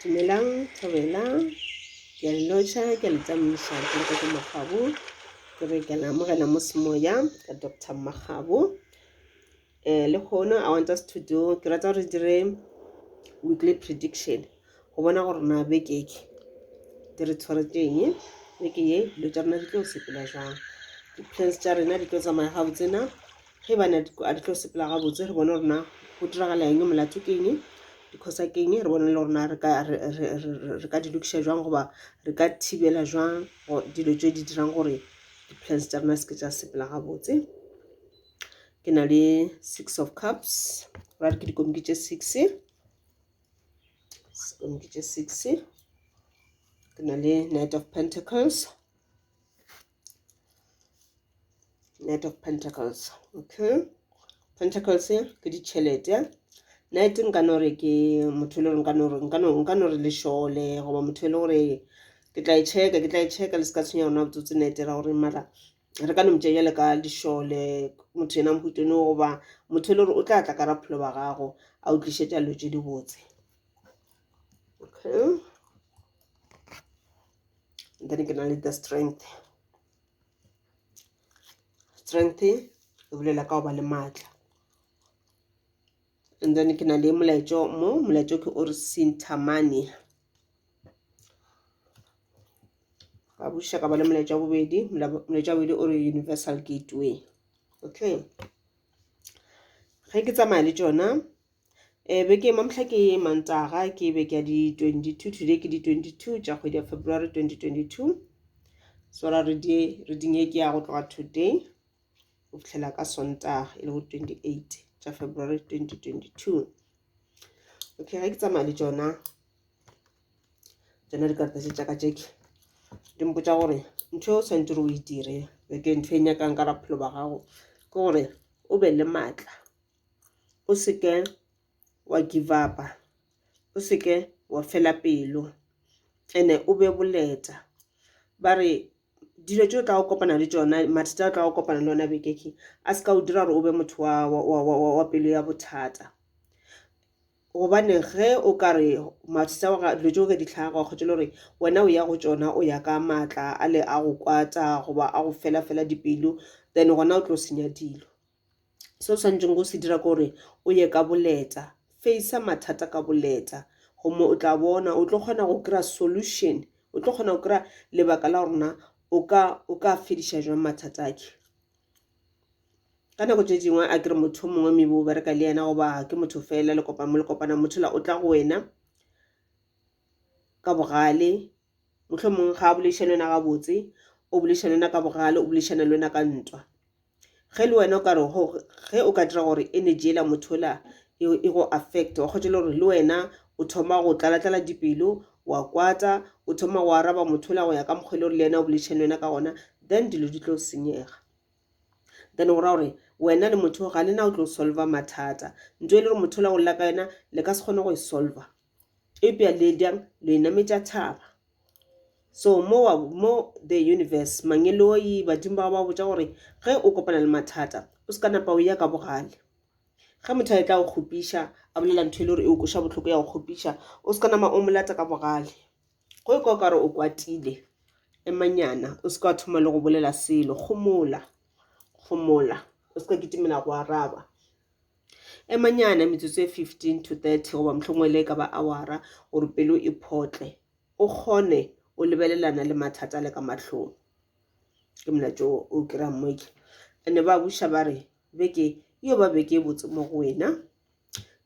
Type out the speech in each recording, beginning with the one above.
Dumelang, Thobela, ke a lotjha, ke a le tsamaisa ke Ntate Makgabo, ke re ke la amogela mo semoya ka Dr. Makgabo. Le kgono I want us to do ke rata gore dire weekly prediction go bona gore na beke di re tshwaretseng beke ye dilo tša rena di tlo sepela jang, di-plans tša rena di tlo tsamaya gabotse na ge bana a di tlo sepela gabotse re bone gore na go diragala eng molato ke eng because ke eng re bone le gore na re ka di lokiša jwang goba re ka thibela jwang dilo tše di dirang gore di-plans tša rena se ke tša sepela gabotse. Ke na le 6 of cups ra re ke dikomiki tše 6 ke na le knight of pentacles, okay. Pentacles ke ditšhelete, knight nka no re ke motho le nka no re le shole goba motho le gore ke tla e-checka le se ka tshwenya rona botsotsi knight ra gore mara re ka no mtšea le ka dishole motho ena mphutone goba motho le gore o tla tla ka rapholo ba gago a utlišetša lo tše di botse, okay. And then ke na le the strength e bolela ka go ba le maatla. And then ke na le molaetšo ke ore Sintamani ga buša ka ba le molaetšo wa bobedi ore universal gateway, okay. Ge ke tsamaya le tšona beke mamhla ke Mantaga ke beke ya di-22 today ke di-22 tša kgwedi ya February 2022 so ra re reading ye ke ya go tloga today go fitlhela ka Sontaga e le go 28 tša February 2022, okay. Ge ke tsamaya le tšona dikarata tše tša ka tšeke di mpotša gore ntho o swantse re o e dire beke ntho e nyakang ka rapholo ba gago ke gore o be le maatla, o seke wa give up, o seke wa fela pelo ene o be boleta ba re dilo tšeo tla go kopana le tšona mathata a tla go kopana le ona bekeke a se ka o dira gore o be motho wa pelo ya bothata gobane ge o ka re mathata dilo tšeo ke di tlhaga go kgotse le gore wena o ya go tšona o ya ka maatla a le a go kwata goba a go fela dipelo then gona o tlo senya dilo. So tshwantseng go se dira gore o ye ka boleta, face mathata ka boleta gomme o tla bona o tlo kgona go kry-a solution, o tlo kgona go kry-a lebaka la gorena o ka fediša jwang mathata ake. Ka nako tše dingwe a kere motho mongwe maybe o bereka le yena goba ke motho fela le kopana motho la o tla go wena ka bogale mohlomong ga a boledišana le wena gabotse o boledišana le wena ka bogale o boledišana le wena ka ntwa ge le wena o ka re ge o ka dira gore energy la motho la e go affect wa kgotse le gore le wena o thoma go tlala dipelo wa kwata o thoma go araba motho la go ya ka mokgwa le gore le yena o boledišana le wena ka gona then dilo di tlo senyega, then go ra gore wena le motho ga lena o tlo solva mathata ntho e le gore motho la go lla ka yena le ka se kgone go e solva epea le diang le inametša thaba. So mo the universe mangelo badimo ba botša gore ge o kopana le mathata o se ka napa o ya ka bogale ge motho a tla go kgopiša a bolela ntho e le gore e o koša bohloko ya go kgopiša o se ka nama o molata ka bogale go e ka re o kwatile emanyana o se ka thoma le go bolela selo gomola o se ka kitimela go araba emanyana metsotso e 15 to 30 goba mohlomongwe le ka ba awara gore pelo e photle o kgone o lebelelana le mathata le ka mahlong ke molaetšo o kry-a moke. Ene ba buša ba re beke yo ba beke e botse mo go wena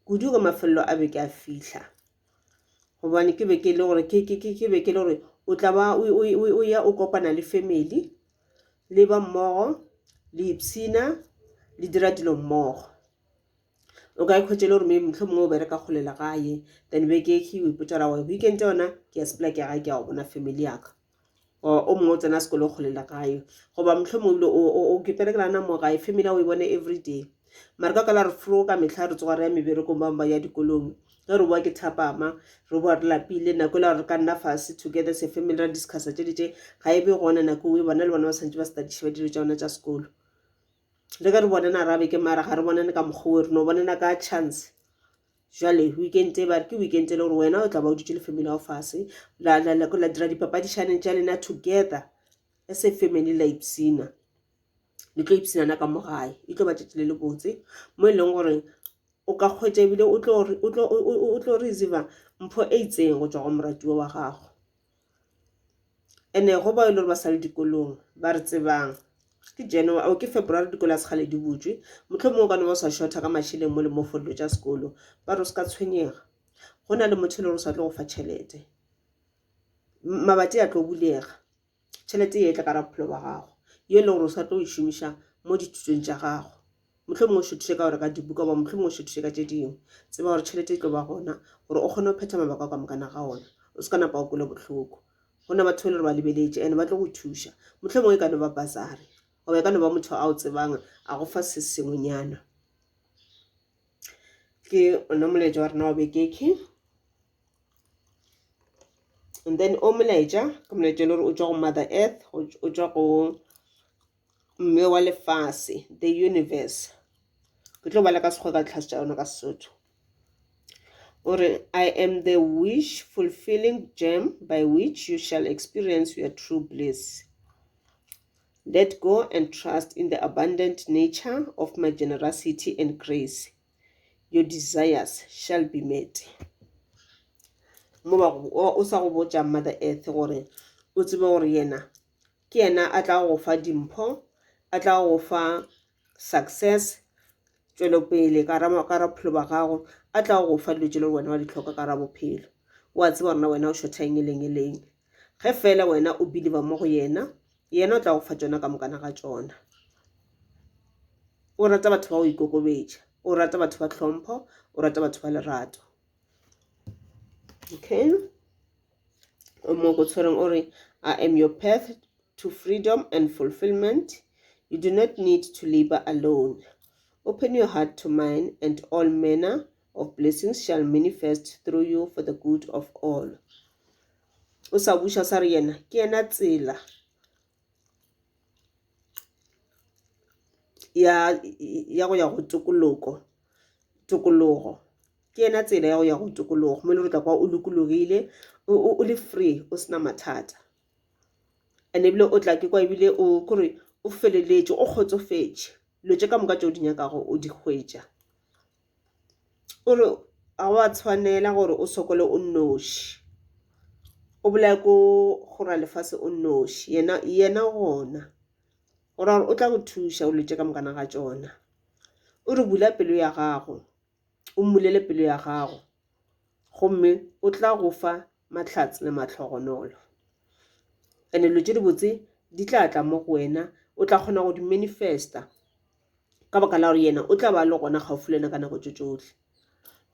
kudu ka mafelelo a beke a fihla gobane ke beke le gore ke beke le gore o tla ba o ya o kopana le family le ba mmogo le ipshina le dira dilo mmogo o ka ikhwetše le gore mohlomongwe o bereka kgolela gae then beke o ipotša ra wa weekend yona ke a sepela ke gae ke a go bona family yaka o mongwe o tsena sekolo o kgolela gae goba mohlomongwe o keperekelana mo gae family ya o e bone everyday mara ka la re flo ka mehla re tsoga re ya meberekong ba ya dikolong ge re boa ke thapama re boa re lapile nako la re ka nna fase together se family ra discussa tše ditše ga e be gona nako e bona le bona ba santse ba stadiše ba dilo tša bona tša sekolo le ka re bonana ra beke mara ga re bonane ka mokgwa re no bonana ka chance jwale weekend e ba ke weekend le gore wena o tla ba o dutse le family ya fase la dira dipapadišaneng tša lena together as a family la ipsina le tlo ipsinana ka mo gae e tlo ba tšatši le botse mo e leng gore o ka kgwetša ebile o tlo receive mpho e itseng go tšwa go moratuwa wa gago. Ene go ba ile gore ba sa le dikolong ba re tsebang ke January o ke February dikolo se gale di butswe motlhomong ka no ba sa shorta ka mashileng mo le mo fodlo tša sekolo ba re se ka tshwenyega go na le motho le go sa tlo go fa tšhelete mabati a tlo bulega tšhelete e tla ka ra pholo ba gago ye le gore o sa tlo e šomiša mo dithutong tša gago motlhomong o šothuše ka gore ka dibuka ba motlhomong o šothuše ka tše dingwe tseba gore tšhelete e tlo ba gona gore o kgone go phetha mabaka ka mokana ga ona o se ka napa o kole bohloko gona batho le re ba lebeletše ene ba tlo go thuša motlhomong e ka no ba basari go ya ka no ba motho a o tsebang a go fa se sengwenyana ke ona molaetša wa rena wa bekeke. And then o molaetša ke molaetša le gore o tšwa go Mother Earth o tšwa go mme wa lefase the universe ke tlo bala ka sekgwa ka tlhase tša yona ka Sesotho ore I am the wish fulfilling gem by which you shall experience your true bliss. Let go and trust in the abundant nature of my generosity and grace. Your desires shall be met. O sa go botša Mother Earth gore o tsebe gore yena ke yena a tla go fa dimpho a tla go fa success tšwelopele ka ra bophelo ba gago a tla go fa dilo tše le wena wa di tlhoka ka ra bophelo wa tseba rena wena o shotha engeleng ge fela wena o believe mo go yena o tla go fa tšona ka mokana ga tšona. O rata batho ba o ikokobetša o rata batho ba tlhompho o rata batho ba lerato. Okay, mo go tshwereng ore I am your path to freedom and fulfillment. You do not need to labor alone. Open your heart to mine and all manner of blessings shall manifest through you for the good of all. O sa buša sa re yena ke yena tsela ya go ya go tokologo ke yena tsela ya go ya go tokologo mo le re tla kwa o lokologile o le free o sena mathata ene ebile o tla ke kwa ebile o kore o feleletše o kgotsofetše lo tše ka moka tšeo di nyakago o di hwetša ore a wa tshwanela gore o sokole o nnoši o bolaya ko gora lefase o nnoši yena gona gore o tla go thuša o letse ka mokana ga tšona o re bula pelo ya gago o mmulele pelo ya gago gomme o tla go fa mahlatse le matlhogonolo ene dilo tše di botse di tla tla mo go wena o tla kgona go di manifesta ka baka la gore yena o tla ba le gona gaufi le wena ka nako tše tšohle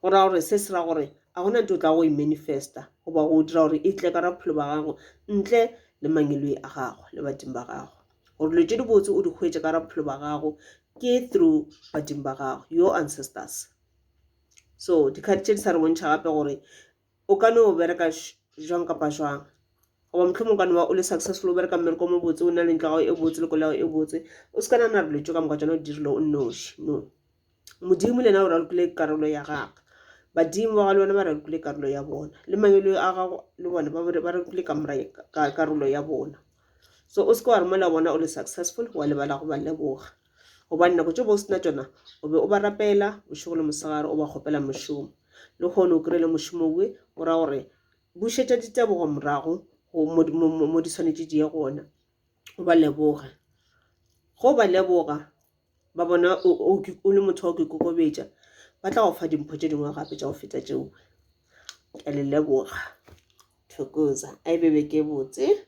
go ra gore se se ra gore a gona ntho o tla go e manifesta goba go dira gore e tle ka ra bophelo ba gago ntle le mangelo a gago le badimo ba gago gore dilo tše di botse o di hwetše ka ra bophelo ba gago ke through badimo ba gago your ancestors. So dikhadi tše di sa re bontšha gape gore o ka no bereka jwang kapa jwang goba mohlomong ka no ba o le successful o bereka mmereko mo botse o na le ntlo ya gago e botse le kolao e botse o se ka nana re letšo ka moka tšona o dirile o nnoši no modimo le ena o ralokile karolo ya gago badimo ba ga le bona ba ralokile karolo ya bona le mangelo a gago le bona ba ralokile karolo ya bona. So o se ka wa re mola bona o le successful wa lebala go ba leboga gobane nako tše bo o sena tšona o be o ba rapela bošego le mosegare o ba kgopela mošomo le kgone o kry-ile mošomo we o ra gore bušetša ditebogo morago mo di swanetše di ye gona o ba leboga go ba leboga ba bona o le motho wa go ikokobetša ba tla go fa dimpho tše dingwe gape tša go feta tšeo ke le leboga thokoza a e bebe ke botse.